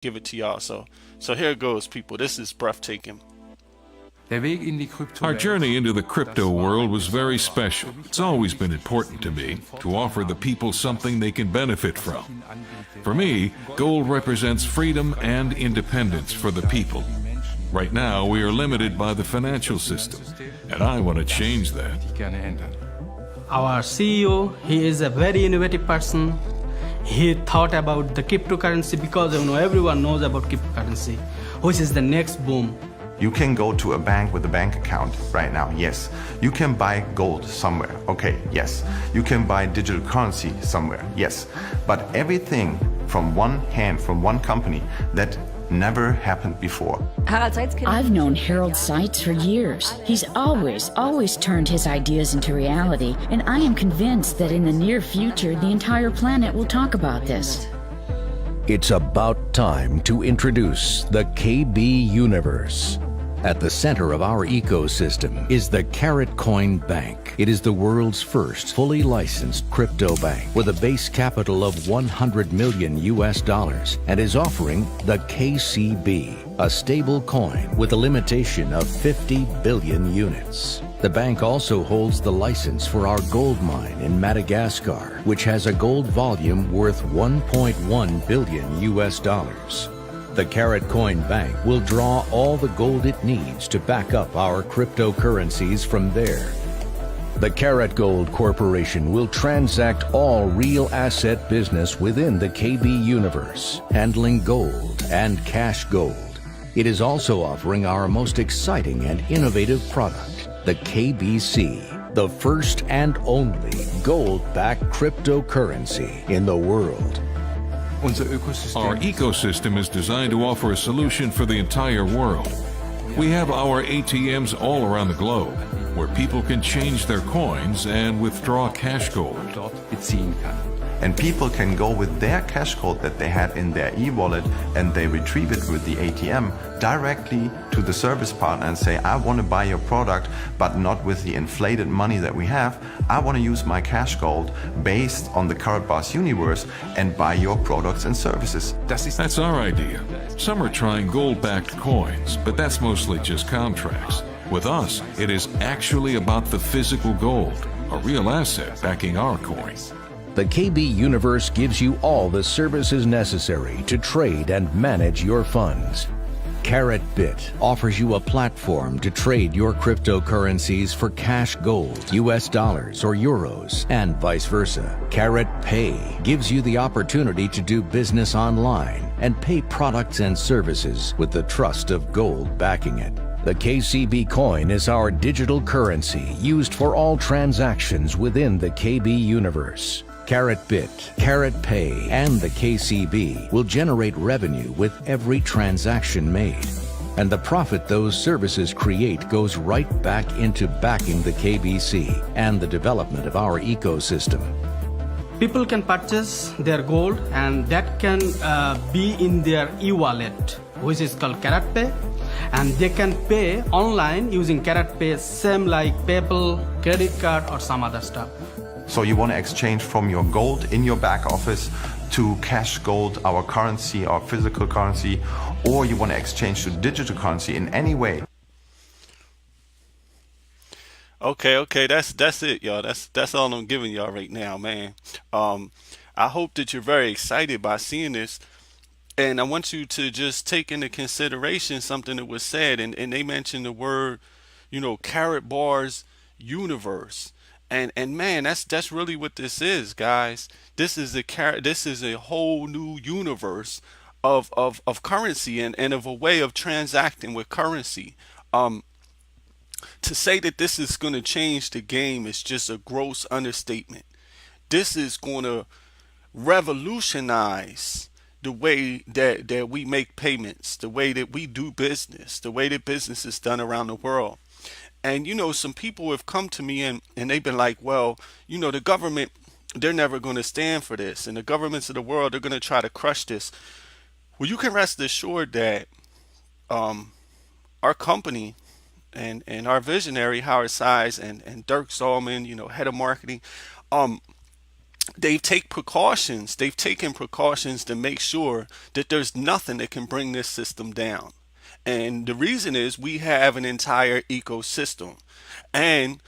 give it to y'all. So here it goes, people. This is breathtaking. Our journey into the crypto world was very special. It's always been important to me to offer the people something they can benefit from. For me, gold represents freedom and independence for the people. Right now, we are limited by the financial system, and I want to change that. Our CEO, he is a very innovative person. He thought about the cryptocurrency because everyone knows about cryptocurrency, which is the next boom. You can go to a bank with a bank account right now, yes. You can buy gold somewhere, okay, yes. You can buy digital currency somewhere, yes. But everything from one hand, from one company, that never happened before. I've known Harold Seitz for years. He's always turned his ideas into reality, and I am convinced that in the near future, the entire planet will talk about this. It's about time to introduce the KB Universe. At the center of our ecosystem is the Carat Coin Bank. It is the world's first fully licensed crypto bank with a base capital of 100 million US dollars and is offering the KCB, a stable coin with a limitation of 50 billion units. The bank also holds the license for our gold mine in Madagascar, which has a gold volume worth 1.1 billion US dollars. The Carat Coin Bank will draw all the gold it needs to back up our cryptocurrencies from there. The Carat Gold Corporation will transact all real asset business within the KB universe, handling gold and cash gold. It is also offering our most exciting and innovative product, the KBC, the first and only gold-backed cryptocurrency in the world. Our ecosystem is designed to offer a solution for the entire world. We have our ATMs all around the globe, where people can change their coins and withdraw cash gold. And people can go with their cash code that they had in their e-wallet and they retrieve it with the ATM directly to the service partner and say, I want to buy your product, but not with the inflated money that we have. I want to use my cash gold based on the Karatbars universe and buy your products and services. That's our idea. Some are trying gold-backed coins, but that's mostly just contracts. With us, it is actually about the physical gold, a real asset backing our coins. The KB Universe gives you all the services necessary to trade and manage your funds. CaratBit offers you a platform to trade your cryptocurrencies for cash gold, US dollars or euros, and vice versa. CaratPay gives you the opportunity to do business online and pay products and services with the trust of gold backing it. The KCB coin is our digital currency used for all transactions within the KB universe. CaratBit, CaratPay, and the KCB will generate revenue with every transaction made. And the profit those services create goes right back into backing the KBC and the development of our ecosystem. People can purchase their gold and that can be in their e-wallet, which is called CaratPay. And they can pay online using CaratPay, same like PayPal, credit card, or some other stuff. So you want to exchange from your gold in your back office to cash gold, our currency, our physical currency, or you want to exchange to digital currency in any way. Okay, that's it, y'all. That's all I'm giving y'all right now, man. I hope that you're very excited by seeing this. And I want you to just take into consideration something that was said, and they mentioned the word, Karatbars universe. And man, that's really what this is, guys. This is a whole new universe of currency and of a way of transacting with currency. To say that this is going to change the game is just a gross understatement. This is going to revolutionize the way that we make payments, the way that we do business, the way that business is done around the world. And some people have come to me and they've been like, well, the government, they're never going to stand for this. And the governments of the world, they're going to try to crush this. Well, you can rest assured that our company and our visionary, Howard Size and Dirk Zalman, head of marketing, they've taken precautions to make sure that there's nothing that can bring this system down. And the reason is we have an entire ecosystem. And,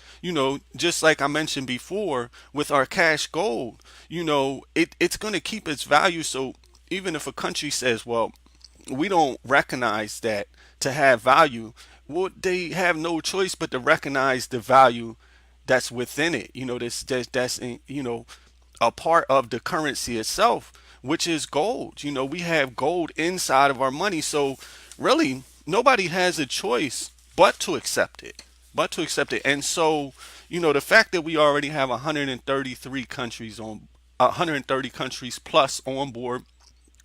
just like I mentioned before, with our cash gold, it's going to keep its value. So even if a country says, well, we don't recognize that to have value, well, they have no choice but to recognize the value that's within it. That's a part of the currency itself, which is gold. We have gold inside of our money, so really nobody has a choice but to accept it, And so, the fact that we already have 133 countries on 130 countries plus on board,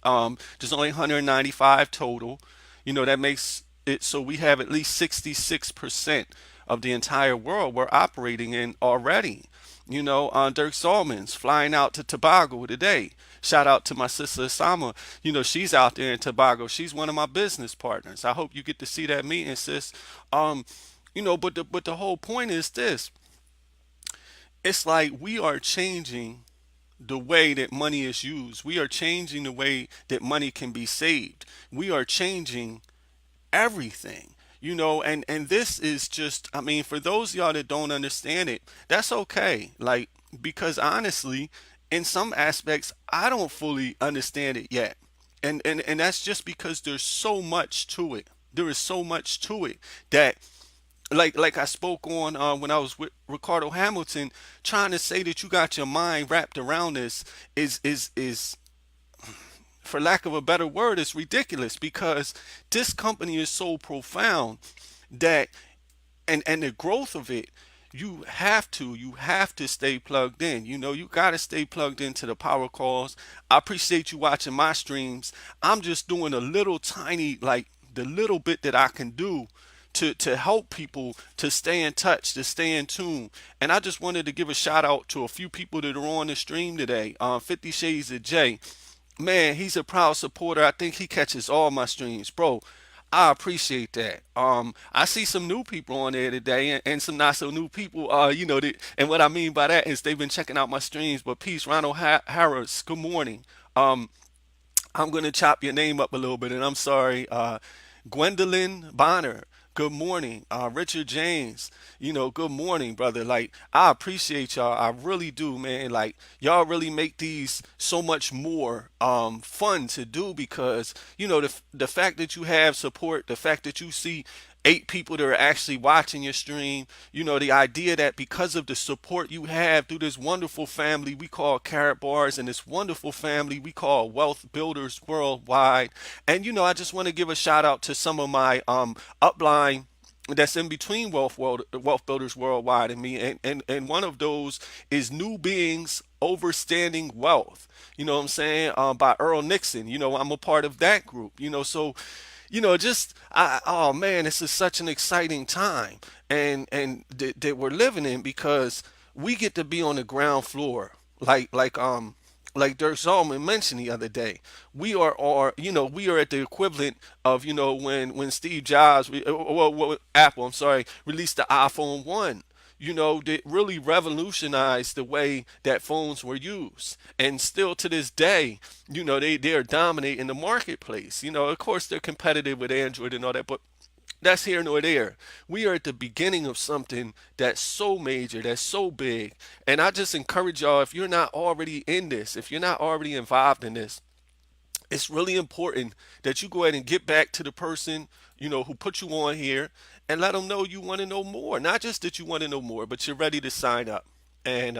there's only 195 total. That makes it so we have at least 66% of the entire world we're operating in already. Dirk Salmons flying out to Tobago today. Shout out to my sister Sama. She's out there in Tobago. She's one of my business partners. I hope you get to see that meeting, sis. Um, but the whole point is this. It's like we are changing the way that money is used. We are changing the way that money can be saved. We are changing everything. And this is just, I mean, for those of y'all that don't understand it, that's okay. Like, because honestly, in some aspects, I don't fully understand it yet. And that's just because there's so much to it. There is so much to it that, like I spoke on when I was with Ricardo Hamilton, trying to say that you got your mind wrapped around this is, for lack of a better word, is ridiculous, because this company is so profound that, and the growth of it, you have to stay plugged in. You got to stay plugged into the power calls. I appreciate you watching my streams. I'm just doing a little tiny, like the little bit that I can do to help people to stay in touch, to stay in tune. And I just wanted to give a shout out to a few people that are on the stream today. 50 Shades of Jay. Man, he's a proud supporter. I think he catches all my streams, bro. I appreciate that. I see some new people on there today, and some not so new people. And what I mean by that is they've been checking out my streams. But peace, Ronald Harris. Good morning. I'm gonna chop your name up a little bit, and I'm sorry. Gwendolyn Bonner. Good morning. Richard James. Good morning, brother. Like, I appreciate y'all. I really do, man. Like, y'all really make these so much more fun to do, because the fact that you have support, the fact that you see 8 people that are actually watching your stream. The idea that because of the support you have through this wonderful family we call Carrot Bars, and this wonderful family we call Wealth Builders Worldwide. And I just want to give a shout out to some of my upline that's in between Wealth Builders Worldwide and me, and one of those is New Beings Overstanding Wealth. You know what I'm saying? By Earl Nixon. I'm a part of that group. So oh man, this is such an exciting time, and that we're living in, because we get to be on the ground floor, like Dirk Zalman mentioned the other day. We are at the equivalent of, when Steve Jobs, Apple, I'm sorry, released the iPhone 1. That really revolutionized the way that phones were used. And still to this day, they are dominating the marketplace. Of course, they're competitive with Android and all that, but that's here nor there. We are at the beginning of something that's so major, that's so big. And I just encourage y'all, if you're not already in this, if you're not already involved in this, it's really important that you go ahead and get back to the person, who put you on here, and let them know you want to know more. Not just that you want to know more, but you're ready to sign up. And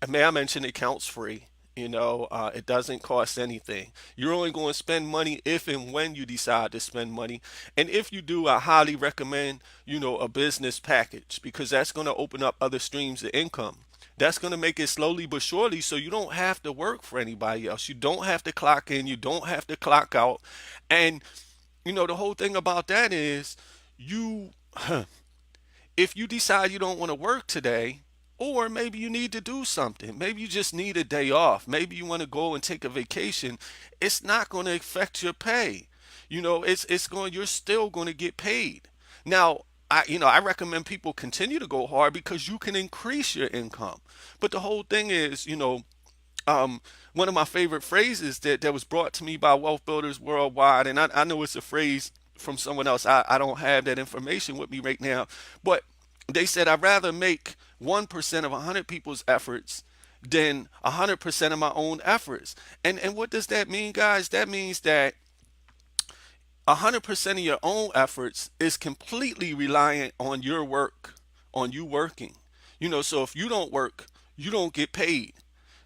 may I mention, it counts free. It doesn't cost anything. You're only going to spend money if and when you decide to spend money. And if you do, I highly recommend, a business package, because that's going to open up other streams of income. That's going to make it slowly but surely, so you don't have to work for anybody else. You don't have to clock in. You don't have to clock out. And, the whole thing about that is, you, if you decide you don't want to work today, or maybe you need to do something, maybe you just need a day off, maybe you want to go and take a vacation, it's not going to affect your pay. You're still going to get paid. Now, I recommend people continue to go hard because you can increase your income. But the whole thing is, um, one of my favorite phrases that was brought to me by wealth builders worldwide, and I know it's a phrase from someone else. I don't have that information with me right now, but they said I'd rather make 1% of 100 people's efforts than 100% of my own efforts. And what does that mean, guys? That means that 100% of your own efforts is completely reliant on your work, on you working. So if you don't work, you don't get paid.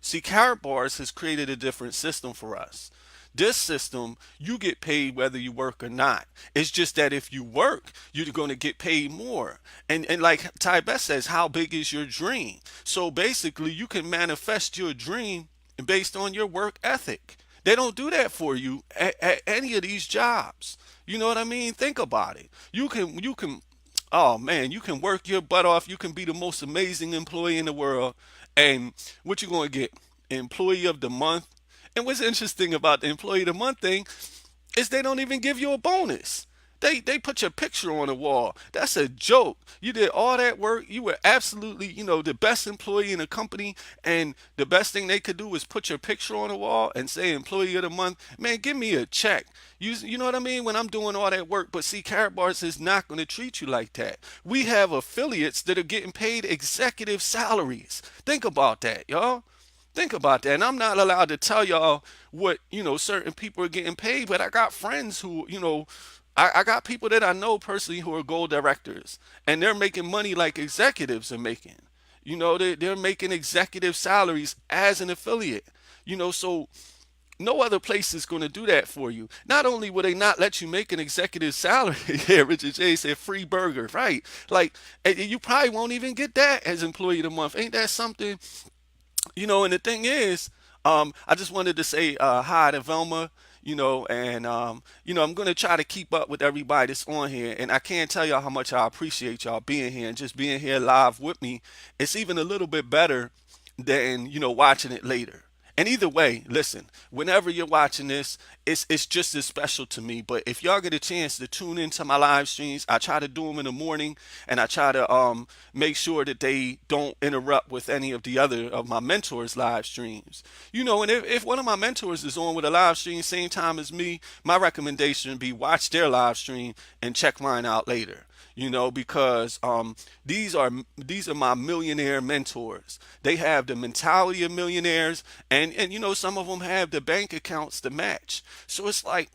See, Carrot Bars has created a different system for us. This system, you get paid whether you work or not. It's just that if you work, you're going to get paid more. And like Ty Best says, how big is your dream? So basically, you can manifest your dream based on your work ethic. They don't do that for you at any of these jobs. You know what I mean? Think about it. You can oh man, you can work your butt off. You can be the most amazing employee in the world. And what you going to get? Employee of the month. And what's interesting about the employee of the month thing is they don't even give you a bonus. They put your picture on the wall. That's a joke. You did all that work. You were absolutely, the best employee in the company, and the best thing they could do is put your picture on the wall and say employee of the month. Man, give me a check. You know what I mean? When I'm doing all that work, but see, Carrot Bars is not going to treat you like that. We have affiliates that are getting paid executive salaries. Think about that, y'all. Think about that. And I'm not allowed to tell y'all what, certain people are getting paid, but I got friends who, I got people that I know personally who are gold directors, and they're making money like executives are making. They're making executive salaries as an affiliate. So no other place is going to do that for you. Not only will they not let you make an executive salary, yeah, Richard J said free burger, right? Like, and you probably won't even get that as employee of the month. Ain't that something? And the thing is, I just wanted to say hi to Velma, and I'm gonna try to keep up with everybody that's on here, and I can't tell y'all how much I appreciate y'all being here and just being here live with me. It's even a little bit better than watching it later. And either way, listen, whenever you're watching this, it's just as special to me. But if y'all get a chance to tune into my live streams, I try to do them in the morning, and I try to make sure that they don't interrupt with any of the other of my mentors' live streams. And if one of my mentors is on with a live stream same time as me, my recommendation would be watch their live stream and check mine out later. Because these are my millionaire mentors. They have the mentality of millionaires, and some of them have the bank accounts to match. So it's like,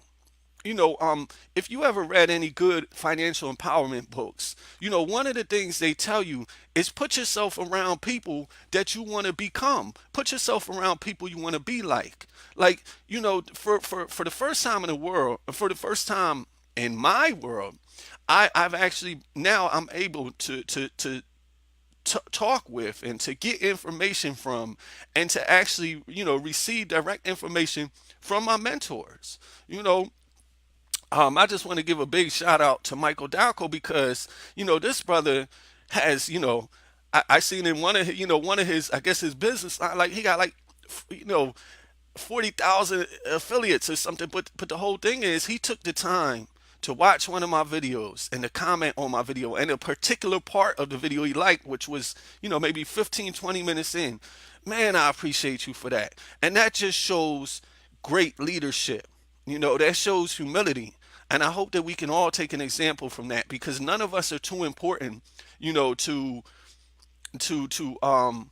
if you ever read any good financial empowerment books, one of the things they tell you is put yourself around people that you want to become. Put yourself around people you want to be like. Like, for the first time in the world, for the first time in my world, I've actually now I'm able to talk with and to get information from, and to actually receive direct information from my mentors. I just want to give a big shout out to Michael Dalco, because this brother has I seen in one of his, I guess, his business like he got like you know 40,000 affiliates or something. But the whole thing is he took the time to watch one of my videos and to comment on my video, and a particular part of the video he liked, which was maybe 15, 20 minutes in. Man, I appreciate you for that. And that just shows great leadership. That shows humility. And I hope that we can all take an example from that, because none of us are too important, to to um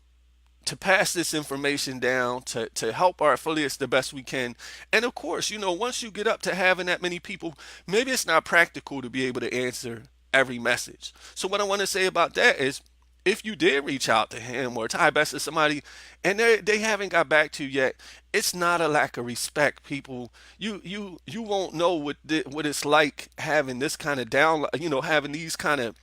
to pass this information down to help our affiliates the best we can. And of course, once you get up to having that many people, maybe it's not practical to be able to answer every message. So what I want to say about that is, if you did reach out to him or Ty Best or somebody, and they haven't got back to you yet, it's not a lack of respect, people. You won't know what it's like having this kind of down, having these kind of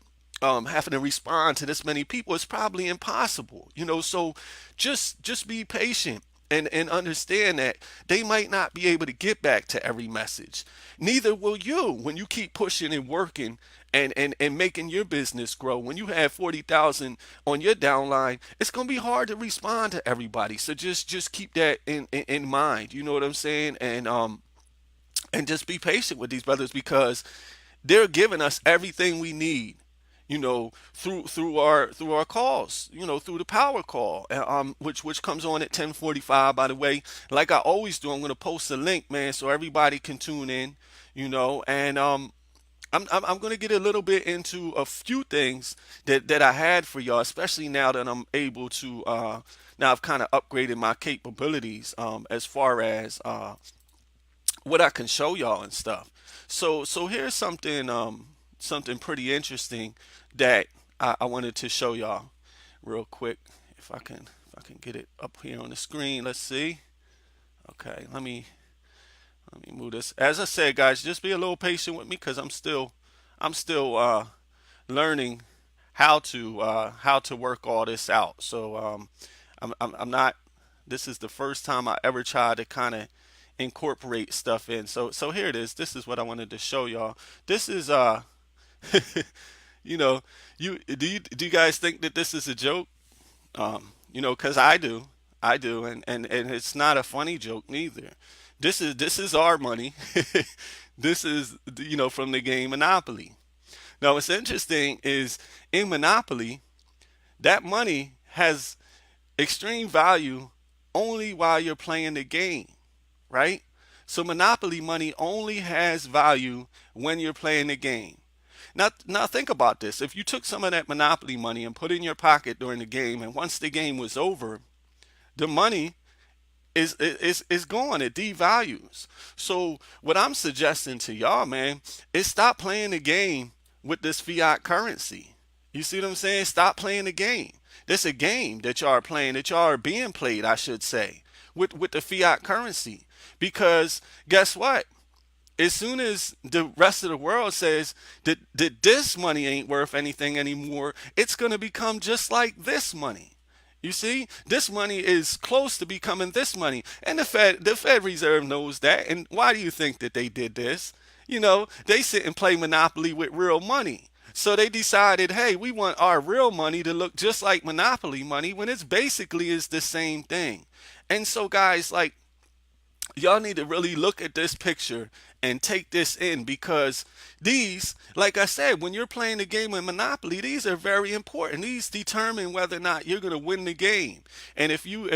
having to respond to this many people. Is probably impossible. So just be patient and understand that they might not be able to get back to every message. Neither will you when you keep pushing and working and making your business grow. When you have 40,000 on your downline, it's gonna be hard to respond to everybody. So just keep that in mind. You know what I'm saying? And just be patient with these brothers, because they're giving us everything we need through our calls, through the power call, which comes on at 10:45. By the way, like I always do, I'm gonna post a link, man, so everybody can tune in, and I'm gonna get a little bit into a few things that I had for y'all, especially now that I'm able to. Now I've kind of upgraded my capabilities as far as what I can show y'all and stuff. So here's something pretty interesting that I wanted to show y'all real quick. If I can get it up here on the screen. Let's see. Okay, let me move this. As I said, guys, just be a little patient with me because I'm still learning how to work all this out. So I'm not. This is the first time I ever tried to kind of incorporate stuff in. So here it is. This is what I wanted to show y'all. This is you know, do you guys think that this is a joke? Because I do, and it's not a funny joke neither. This is our money. This is from the game Monopoly. Now, what's interesting is in Monopoly, that money has extreme value only while you're playing the game, right? So Monopoly money only has value when you're playing the game. Now think about this. If you took some of that Monopoly money and put it in your pocket during the game, and once the game was over, the money is gone. It devalues. So what I'm suggesting to y'all, man, is stop playing the game with this fiat currency. You see what I'm saying? Stop playing the game. This a game that y'all are playing, that y'all are being played, I should say, with the fiat currency. Because guess what? As soon as the rest of the world says that this money ain't worth anything anymore, it's going to become just like this money. You see, this money is close to becoming this money, and the Fed Reserve knows that. And why do you think that they did this? They sit and play Monopoly with real money. So they decided, hey, we want our real money to look just like Monopoly money when it's basically is the same thing. And so, guys, like, y'all need to really look at this picture and take this in, because these, like I said, when you're playing the game of Monopoly, these are very important. These determine whether or not you're going to win the game. And if you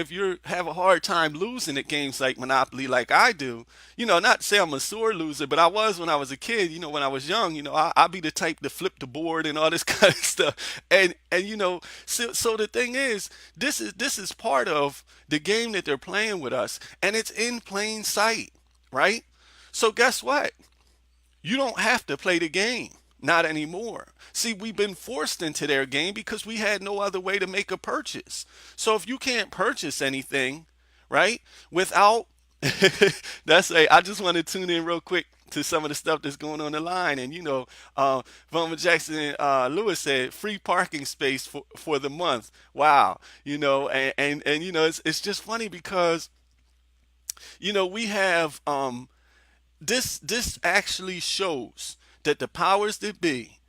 have a hard time losing at games like Monopoly, like I do, not to say I'm a sore loser, but I was when I was a kid. When I was young, I'd be the type to flip the board and all this kind of stuff. So the thing is, this is part of the game that they're playing with us, and it's in plain sight, right? So guess what? You don't have to play the game. Not anymore. See, we've been forced into their game because we had no other way to make a purchase. So if you can't purchase anything, right, without I just want to tune in real quick to some of the stuff that's going on the line. And Voma Jackson Lewis said free parking space for the month. Wow. It's just funny because we have this actually shows that the powers that be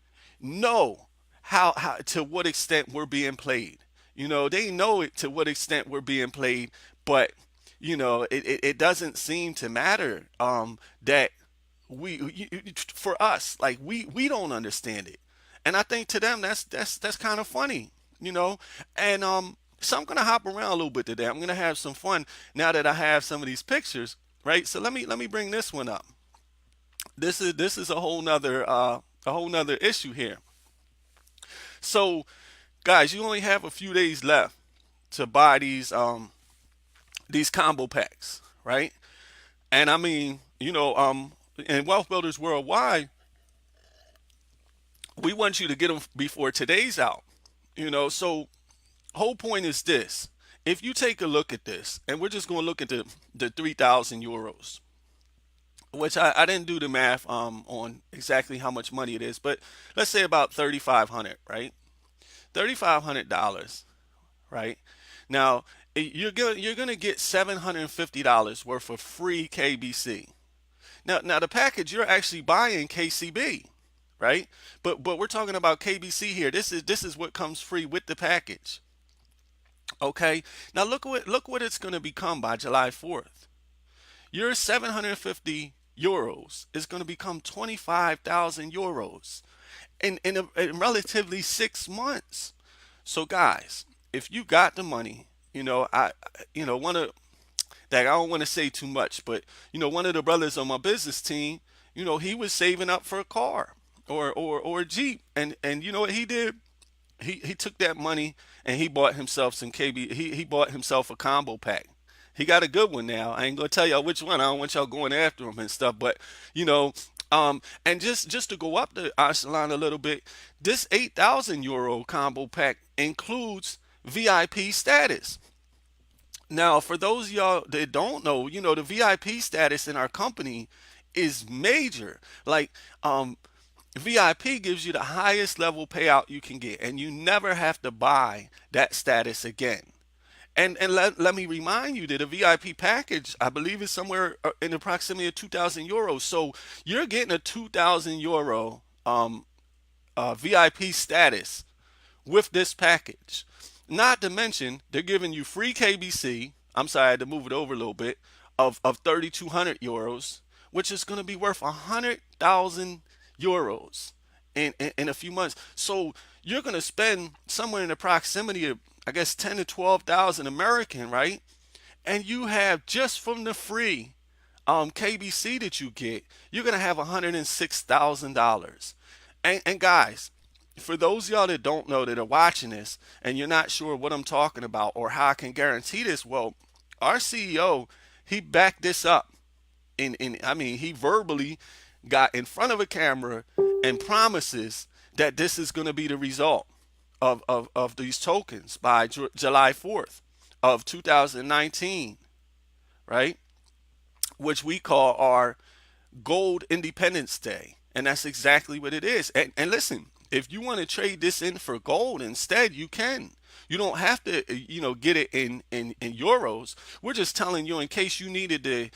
know how to what extent we're being played. They know it to what extent we're being played, but it doesn't seem to matter that for us, like we don't understand it. And I think to them that's kind of funny, and so I'm gonna hop around a little bit today. I'm gonna have some fun now that I have some of these pictures, right? So let me bring this one up. This is a whole nother issue here. So, guys, you only have a few days left to buy these combo packs, right? And I mean, in Wealth Builders Worldwide, we want you to get them before today's out. So whole point is this: if you take a look at this, and we're just going to look at the 3,000 euros, which I didn't do the math on exactly how much money it is, but let's say about 3,500, right? $3,500, right? Now you're gonna get $750 worth of free KBC. Now the package, you're actually buying KCB, right? But we're talking about KBC here. This is what comes free with the package. Okay. Now look what it's gonna become by July 4th. Your 750 euros is going to become 25,000 euros in relatively 6 months. So guys, if you got the money, one of that, I don't want to say too much, but one of the brothers on my business team, he was saving up for a car or a Jeep, and you know what he did? He took that money and he bought himself some KB. He bought himself a combo pack. He got a good one now. I ain't gonna tell y'all which one. I don't want y'all going after him and stuff. But you know, and just to go up the echelon a little bit, this 8,000 euro combo pack includes VIP status. Now, for those of y'all that don't know, the VIP status in our company is major. Like, VIP gives you the highest level payout you can get, and you never have to buy that status again. And let me remind you that a VIP package, I believe, is somewhere in the proximity of 2,000 euros. So you're getting a 2,000 euro VIP status with this package. Not to mention, they're giving you free KBC. I'm sorry, I had to move it over a little bit of 3,200 euros, which is going to be worth 100,000 euros in a few months. So you're going to spend somewhere in the proximity of, I guess, 10 to 12,000 American, right? And you have, just from the free KBC that you get, you're going to have $106,000. And guys, for those of y'all that don't know, that are watching this and you're not sure what I'm talking about or how I can guarantee this, well, our CEO, he backed this up. I mean, he verbally got in front of a camera and promises that this is going to be the result of these tokens by July 4th of 2019, right? Which we call our Gold Independence Day. And that's exactly what it is. And listen, if you want to trade this in for gold instead, you can. You don't have to, get it in euros. We're just telling you, in case you needed to,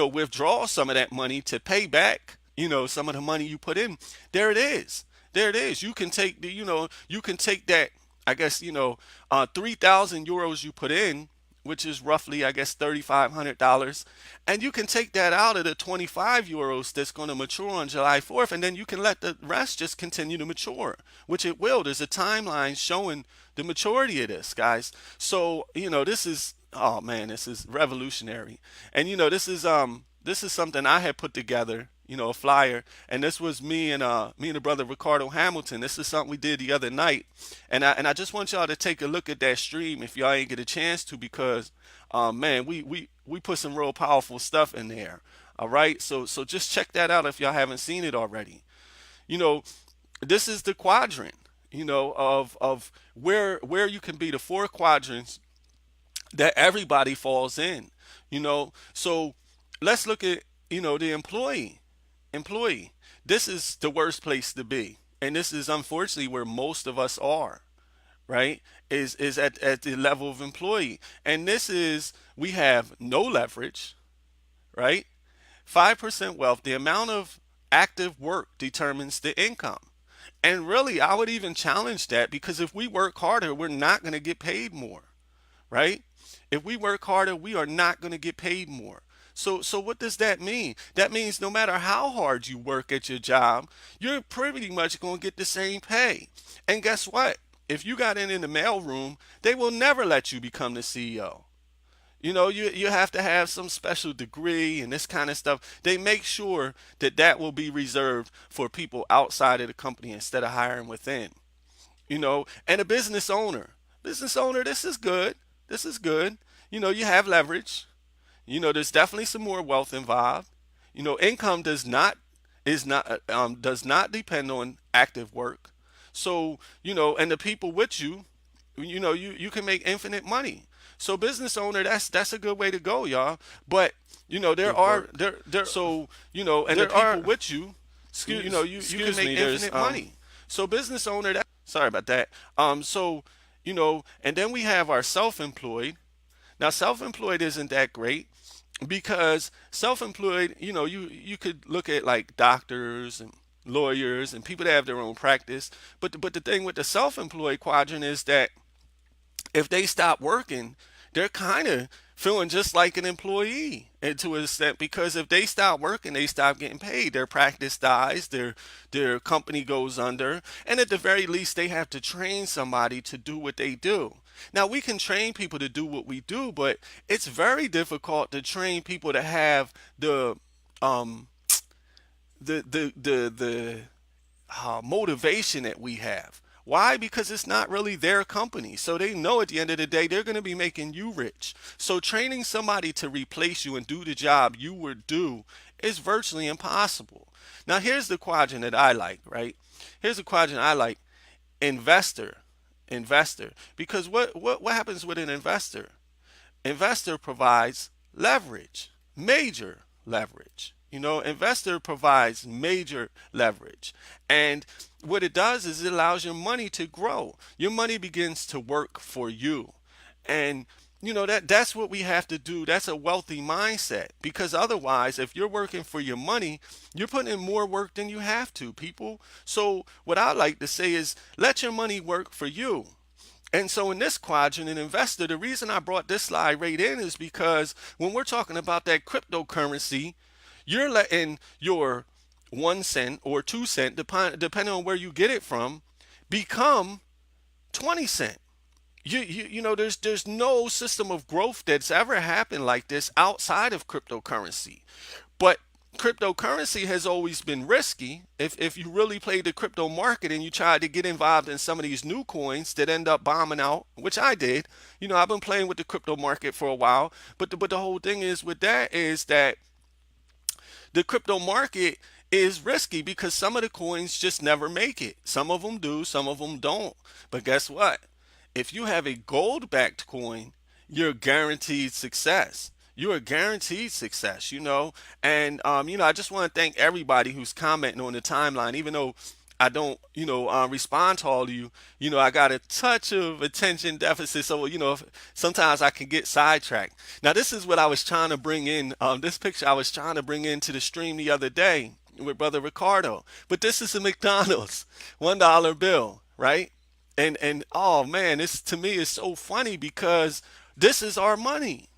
withdraw some of that money to pay back, some of the money you put in. There it is. There it is. You can take that, I guess, 3,000 euros you put in, which is roughly, I guess, $3,500. And you can take that out of the 25 euros that's going to mature on July 4th, and then you can let the rest just continue to mature, which it will. There's a timeline showing the maturity of this, guys. So, this is, oh man, this is revolutionary. And, this is something I had put together, a flyer, and this was me and the brother Ricardo Hamilton. This is something we did the other night, and I just want y'all to take a look at that stream if y'all ain't get a chance to, because man, we put some real powerful stuff in there. All right, so just check that out if y'all haven't seen it already. This is the quadrant, of where you can be, the four quadrants that everybody falls in. So let's look at the employee. This is the worst place to be, and this is unfortunately where most of us are, right? Is at the level of employee. And this is, we have no leverage, right? 5% wealth. The amount of active work determines the income. And really, I would even challenge that, because if we work harder, we're not going to get paid more, right? If we work harder, we are not going to get paid more. So what does that mean? That means no matter how hard you work at your job, you're pretty much going to get the same pay. And guess what? If you got in the mailroom, they will never let you become the CEO. You have to have some special degree and this kind of stuff. They make sure that will be reserved for people outside of the company instead of hiring within. And a business owner, this is good. This is good. You have leverage. There's definitely some more wealth involved. Income does not depend on active work. So, and the people with you, you can make infinite money. So business owner, that's a good way to go, y'all. But, so, and the people with you, you can make infinite money. So business owner, sorry about that. And then we have our self-employed. Now, self-employed isn't that great, because self-employed, you could look at like doctors and lawyers and people that have their own practice. But the thing with the self-employed quadrant is that if they stop working, they're kind of feeling just like an employee. and to an extent, because if they stop working, they stop getting paid. Their practice dies, their company goes under, and at the very least, they have to train somebody to do what they do. Now we can train people to do what we do, but it's very difficult to train people to have um the motivation that we have. Why? Because it's not really their company. So they know at the end of the day, they're going to be making you rich. So training somebody to replace you and do the job you would do is virtually impossible. Now, here's the quadrant that I like, right? Here's the quadrant I like: investor. Investor. Because what happens with an investor? Investor provides leverage, major leverage. Investor provides major leverage. And what it does is it allows your money to grow. Your money begins to work for you. And that's what we have to do. That's a wealthy mindset, because otherwise, if you're working for your money, you're putting in more work than you have to, people. So what I like to say is, let your money work for you. And so in this quadrant, an investor, the reason I brought this slide right in is because when we're talking about that cryptocurrency, you're letting your 1 cent or 2 cent, depending on where you get it from, become 20 cent. There's no system of growth that's ever happened like this outside of cryptocurrency. But cryptocurrency has always been risky. If you really played the crypto market and you tried to get involved in some of these new coins that end up bombing out, which I did. I've been playing with the crypto market for a while, but the whole thing is with that is that the crypto market is risky because some of the coins just never make it. Some of them do, some of them don't. But guess what? If you have a gold backed coin, you're guaranteed success. You're guaranteed success, And, I just want to thank everybody who's commenting on the timeline, even though I don't, respond to all of you. I got a touch of attention deficit, so sometimes I can get sidetracked. Now, this is what I was trying to bring in. This picture I was trying to bring into the stream the other day with Brother Ricardo. But this is a McDonald's $1 bill, right? And oh man, this to me is so funny because this is our money.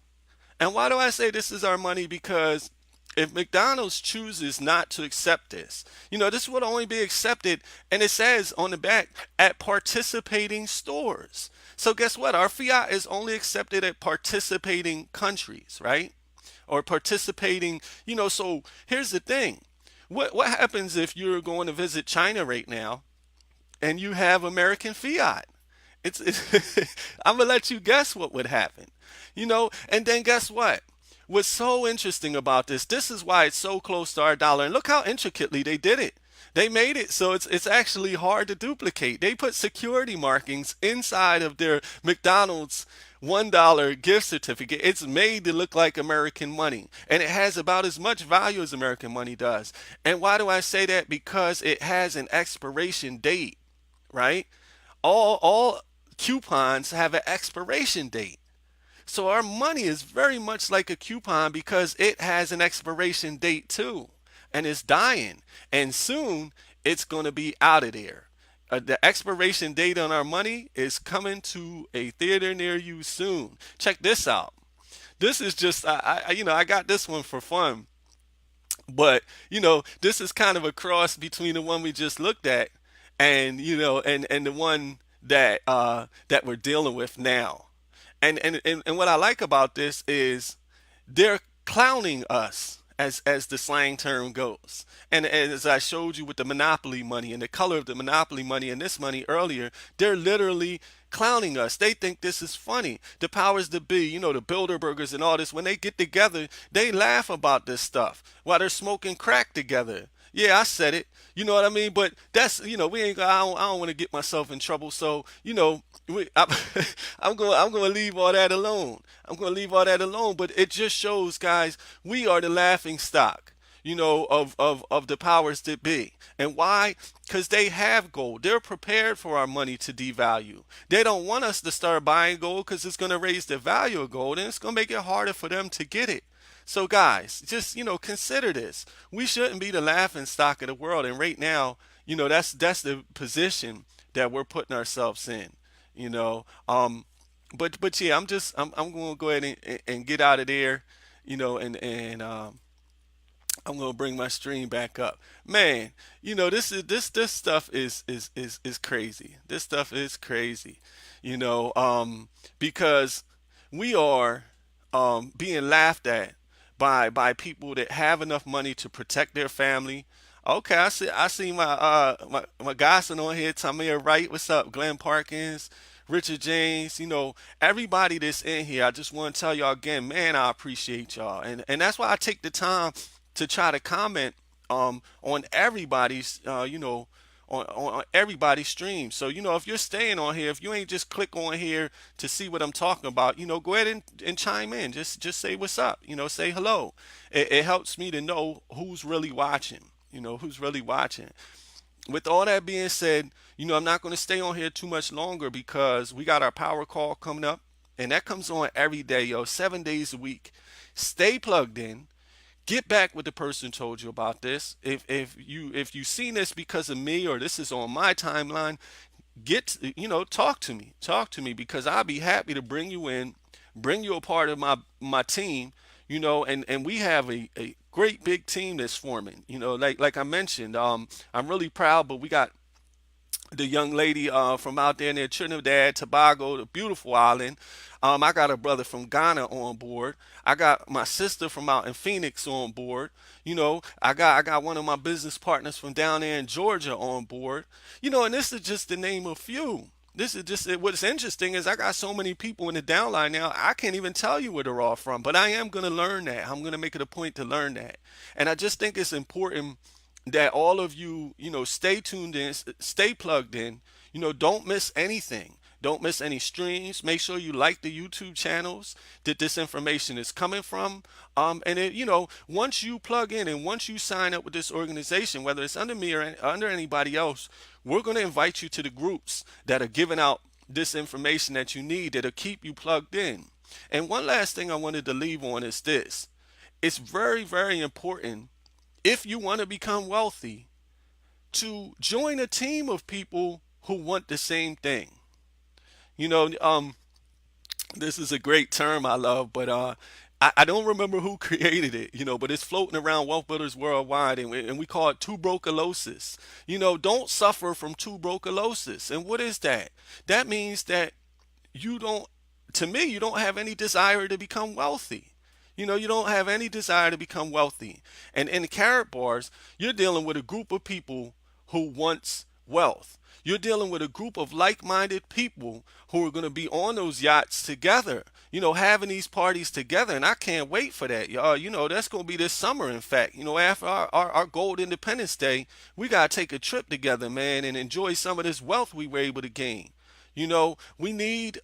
And why do I say this is our money? Because if McDonald's chooses not to accept this, this would only be accepted, and it says on the back, at participating stores. So guess what? Our fiat is only accepted at participating countries, right? Or participating, so here's the thing. What happens if you're going to visit China right now and you have American fiat? It's I'm gonna let you guess what would happen. And then guess what? What's so interesting about this is why it's so close to our dollar. And look how intricately they did it. They made it so it's actually hard to duplicate. They put security markings inside of their McDonald's $1 gift certificate. It's made to look like American money. And it has about as much value as American money does. And why do I say that? Because it has an expiration date, right? All coupons have an expiration date. So our money is very much like a coupon because it has an expiration date too, and it's dying. And soon it's going to be out of there. The expiration date on our money is coming to a theater near you soon. Check this out. This is just I got this one for fun, but this is kind of a cross between the one we just looked at and and the one that we're dealing with now. And what I like about this is they're clowning us, as the slang term goes. And as I showed you with the monopoly money and the color of the monopoly money and this money earlier, they're literally clowning us. They think this is funny. The powers that be, the Bilderbergers and all this, when they get together, they laugh about this stuff while they're smoking crack together. Yeah, I said it. You know what I mean? But that's, we ain't. I don't want to get myself in trouble. So, I'm going to leave all that alone. I'm going to leave all that alone. But it just shows, guys, we are the laughing stock, of the powers that be. And why? Because they have gold. They're prepared for our money to devalue. They don't want us to start buying gold because it's going to raise the value of gold and it's going to make it harder for them to get it. So guys, just, consider this. We shouldn't be the laughing stock of the world. And right now, that's the position that we're putting ourselves in, But yeah, I'm going to go ahead and get out of there. and I'm gonna bring my stream back up. Man, this stuff is crazy. This stuff is crazy. You know, because we are being laughed at by people that have enough money to protect their family. Okay, I see my godson on here, Tamir Wright. What's up, Glenn Parkins, Richard James, everybody that's in here. I just want to tell y'all again, man, I appreciate y'all. And that's why I take the time to try to comment on everybody's on everybody's stream. So, if you're staying on here, if you ain't just click on here to see what I'm talking about, go ahead and chime in. Just say what's up, say hello. It helps me to know who's really watching, who's really watching. With all that being said, I'm not going to stay on here too much longer because we got our power call coming up, and that comes on every day, 7 days a week. Stay plugged in. Get back with the person who told you about this. If you seen this because of me or this is on my timeline, talk to me because I'll be happy to bring you in, bring you a part of my team, and we have a great big team that's forming. Like I mentioned, I'm really proud, but we got the young lady from out there near Trinidad, Tobago, the beautiful island. I got a brother from Ghana on board. I got my sister from out in Phoenix on board. I got one of my business partners from down there in Georgia on board. And this is just to name a few. This is just what's interesting is I got so many people in the downline now. I can't even tell you where they're all from, but I am gonna learn that. I'm gonna make it a point to learn that, and I just think it's important that all of you, stay tuned in, stay plugged in, don't miss anything. Don't miss any streams. Make sure you like the YouTube channels that this information is coming from. Once you plug in and once you sign up with this organization, whether it's under me or under anybody else, we're going to invite you to the groups that are giving out this information that you need that'll keep you plugged in. And one last thing I wanted to leave on is this. It's very, very important if you want to become wealthy, to join a team of people who want the same thing. You know, um, this is a great term I love, but I don't remember who created it, but it's floating around wealth builders worldwide, and we call it tuberculosis. Don't suffer from tuberculosis. And what is that? That means that you don't, to me, you don't have any desire to become wealthy. You don't have any desire to become wealthy. And in the carrot bars, you're dealing with a group of people who wants wealth. You're dealing with a group of like-minded people who are going to be on those yachts together, having these parties together. And I can't wait for that, y'all. That's going to be this summer, in fact. After our Gold Independence Day, we got to take a trip together, man, and enjoy some of this wealth we were able to gain. We need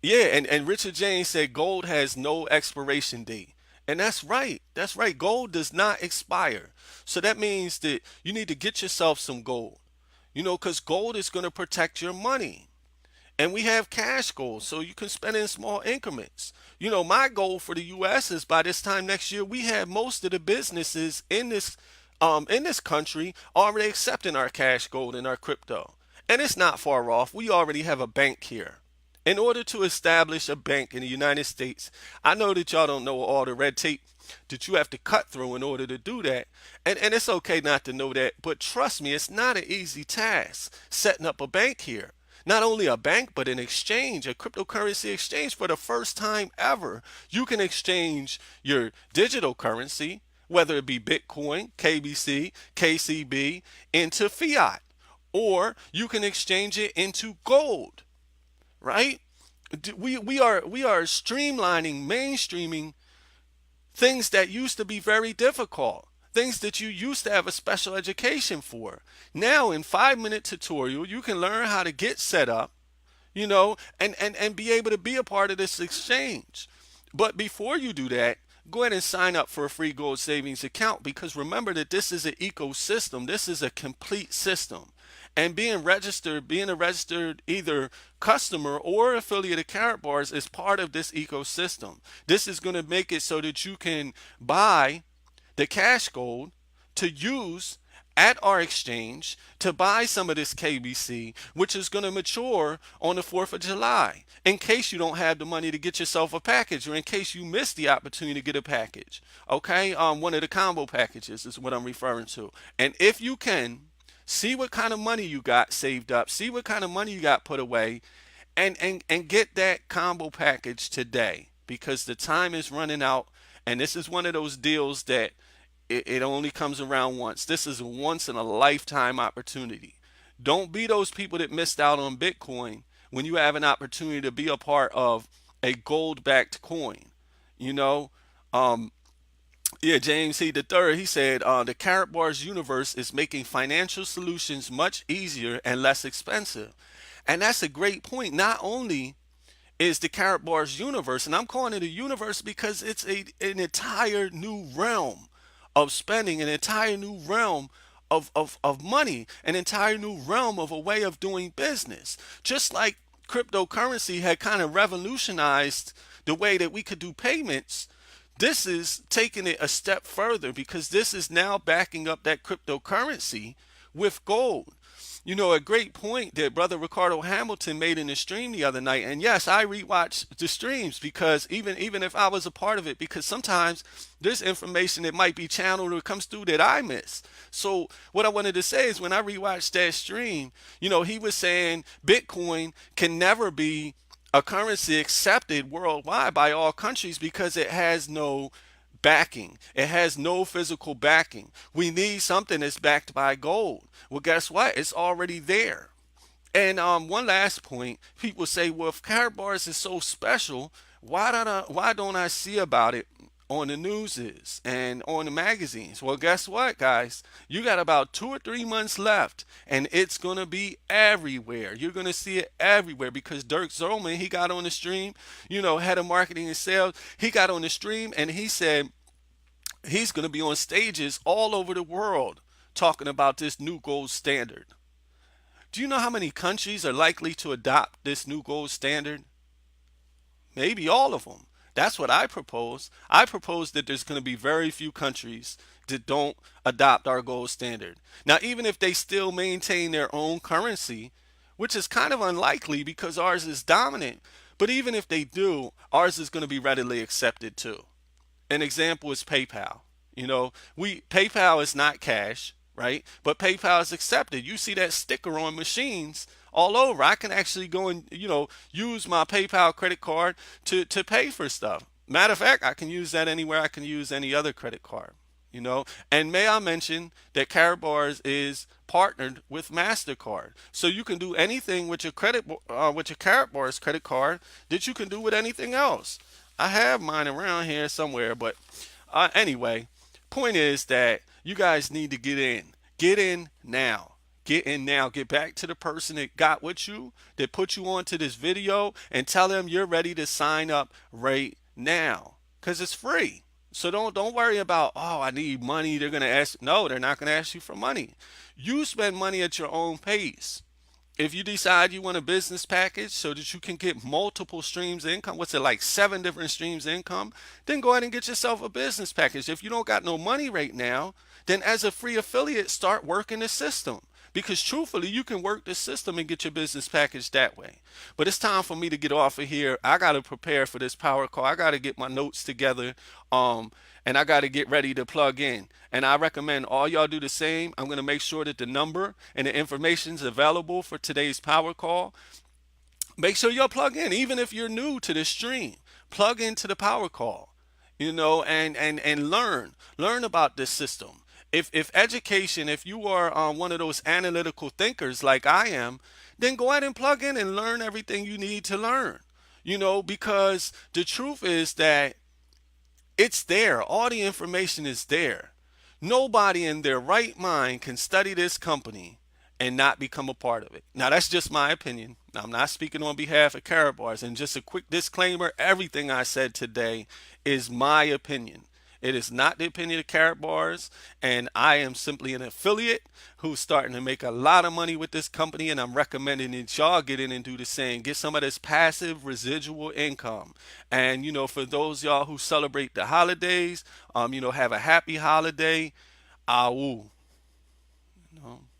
yeah, and Richard James said gold has no expiration date. And that's right. That's right. Gold does not expire. So that means that you need to get yourself some gold, because gold is going to protect your money. And we have cash gold, so you can spend in small increments. My goal for the U.S. is by this time next year, we have most of the businesses in this country already accepting our cash gold and our crypto. And it's not far off. We already have a bank here. In order to establish a bank in the United States, I know that y'all don't know all the red tape that you have to cut through in order to do that. And it's okay not to know that, but trust me, it's not an easy task setting up a bank here. Not only a bank, but an exchange, a cryptocurrency exchange for the first time ever. You can exchange your digital currency, whether it be Bitcoin, KBC, KCB, into fiat, or you can exchange it into gold, right? We are streamlining, mainstreaming things that used to be very difficult, things that you used to have a special education for. Now, in 5-minute tutorial, you can learn how to get set up, and be able to be a part of this exchange. But before you do that, go ahead and sign up for a free gold savings account, because remember that this is an ecosystem. This is a complete system. And being a registered either customer or affiliate of Carrot Bars is part of this ecosystem. This is going to make it so that you can buy the cash gold to use at our exchange to buy some of this KBC, which is going to mature on the 4th of July, in case you don't have the money to get yourself a package, or in case you missed the opportunity to get a package. Okay, one of the combo packages is what I'm referring to. And if you can, see what kind of money you got saved up, see what kind of money you got put away, and get that combo package today, because the time is running out, and this is one of those deals that it only comes around once. This is a once in a lifetime opportunity. Don't be those people that missed out on Bitcoin when you have an opportunity to be a part of a gold backed coin. You know, yeah, James he the third, he said the Carrot Bars universe is making financial solutions much easier and less expensive. And that's a great point. Not only is the Carrot Bars universe, and I'm calling it a universe because it's an entire new realm of spending, an entire new realm of money, an entire new realm of a way of doing business. Just like cryptocurrency had kind of revolutionized the way that we could do payments, this is taking it a step further, because this is now backing up that cryptocurrency with gold. You know, a great point that Brother Ricardo Hamilton made in the stream the other night. And yes, I rewatch the streams, because even if I was a part of it, because sometimes there's information that might be channeled or comes through that I miss. So what I wanted to say is, when I rewatched that stream, you know, he was saying Bitcoin can never be a currency accepted worldwide by all countries because it has no backing. It has no physical backing. We need something that's backed by gold. Well, guess what? It's already there. And one last point, people say, well, if Carrot Bars is so special, why don't I see about it on the newses and on the magazines? Well, guess what, guys? You got about 2 or 3 months left, and it's gonna be everywhere. You're gonna see it everywhere, because Dirk Zolman, he got on the stream, you know, head of marketing and sales. He got on the stream and he said he's gonna be on stages all over the world talking about this new gold standard. Do you know how many countries are likely to adopt this new gold standard? Maybe all of them. That's what I propose. I propose that there's going to be very few countries that don't adopt our gold standard. Now, even if they still maintain their own currency, which is kind of unlikely because ours is dominant, but even if they do, ours is going to be readily accepted too. An example is PayPal. You know, PayPal is not cash, right? But PayPal is accepted. You see that sticker on machines all over. I can actually go and, you know, use my PayPal credit card to pay for stuff. Matter of fact, I can use that anywhere I can use any other credit card, you know. And may I mention that Carrot Bars is partnered with MasterCard. So you can do anything with your with your Carrot Bars credit card that you can do with anything else. I have mine around here somewhere, but anyway, point is that you guys need to get in. Get in now. Get in now. Get back to the person that got with you, that put you onto this video, and tell them you're ready to sign up right now, because it's free. So don't worry about, oh, I need money. They're gonna ask. No, they're not gonna ask you for money. You spend money at your own pace. If you decide you want a business package so that you can get multiple streams of income, what's it, like 7 different streams of income, then go ahead and get yourself a business package. If you don't got no money right now, then as a free affiliate, start working the system. Because truthfully, you can work the system and get your business package that way. But it's time for me to get off of here. I got to prepare for this power call. I got to get my notes together. And I got to get ready to plug in. And I recommend all y'all do the same. I'm going to make sure that the number and the information is available for today's power call. Make sure y'all plug in, even if you're new to the stream. Plug into the power call, you know, and learn about this system. If education, if you are one of those analytical thinkers like I am, then go ahead and plug in and learn everything you need to learn. You know, because the truth is that it's there. All the information is there. Nobody in their right mind can study this company and not become a part of it. Now, that's just my opinion. Now, I'm not speaking on behalf of Carrot Bars. And just a quick disclaimer, everything I said today is my opinion. It is not the opinion of Carrot Bars, and I am simply an affiliate who's starting to make a lot of money with this company, and I'm recommending that y'all get in and do the same. Get some of this passive residual income. And, you know, for those y'all who celebrate the holidays, you know, have a happy holiday. Awu. No.